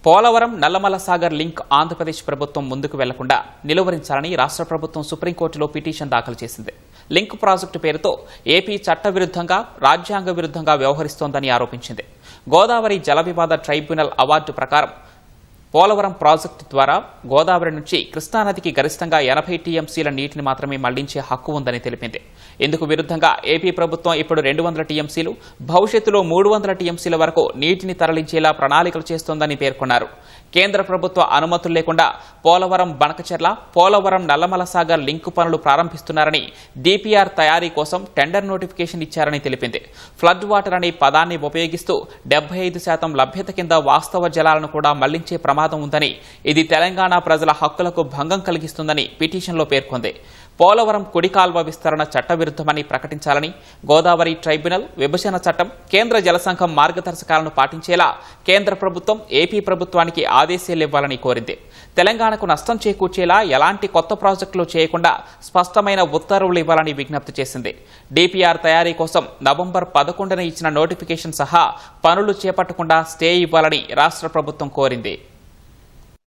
Polavaram Nallamala Sagar link Andhra Pradesh ప్రభుత్వం ముందుకు వెళ్లకుండా నిలువరించాలని రాష్ట్ర ప్రభుత్వం సుప్రీంకోర్టులో పిటిషన్ దాఖలు చేసింది. లింక్ ప్రాజెక్టు పేరుతో ఏపీ చట్టవిరుద్ధంగా, రాజ్యాంగ విరుద్ధంగా వ్యవహరిస్తోందని ఆరోపించింది. గోదావరి జల వివాద ట్రైబ్యునల్ అవార్డు ప్రకారం పోలవరం ప్రాజెక్టు ద్వారా గోదావరి నుంచి కృష్ణానదికి గరిష్టంగా 80 టీఎంసీల నీటిని మాత్రమే మళ్లించే హక్కు ఉందని తెలిపింది. ఇందుకు విరుద్ధంగా ఏపీ ప్రభుత్వం ఇప్పుడు 200 టీఎంసీలు, భవిష్యత్తులో 300 టీఎంసీల వరకు నీటిని తరలించేలా ప్రణాళికలు చేస్తోందని పేర్కొన్నారు. కేంద్ర ప్రభుత్వ అనుమతులు లేకుండా పోలవరం బనకచెర్ల, పోలవరం నల్లమల సాగర్ లింకు పనులు ప్రారంభిస్తున్నారని, డీపీఆర్ తయారీ కోసం టెండర్ నోటిఫికేషన్ ఇచ్చారని తెలిపింది. ఫ్లడ్ వాటర్ అనే పదాన్ని ఉపయోగిస్తూ 75% లభ్యత కింద వాస్తవ జలాలను కూడా మళ్లించే ప్రమాదం ఉందని, ఇది తెలంగాణ ప్రజల హక్కులకు భంగం కలిగిస్తుందని పిటిషన్లో పేర్కొంది. పోలవరం కుడి కాల్వ విస్తరణ చట్టవిరుద్ధమని ప్రకటించాలని, గోదావరి ట్రైబ్యునల్, విభజన చట్టం, కేంద్ర జలసంఘం మార్గదర్శకాలను పాటించేలా కేంద్ర ప్రభుత్వం ఏపీ ప్రభుత్వానికి ఆదేశాలు ఇవ్వాలని కోరింది. తెలంగాణకు నష్టం చేకూర్చేలా ఎలాంటి కొత్త ప్రాజెక్టులు చేయకుండా స్పష్టమైన ఉత్తర్వులు ఇవ్వాలని విజ్ఞప్తి చేసింది. డీపీఆర్ తయారీ కోసం నవంబర్ 11న ఇచ్చిన నోటిఫికేషన్ సహా పనులు చేపట్టకుండా స్టే ఇవ్వాలని రాష్ట్ర ప్రభుత్వం కోరింది.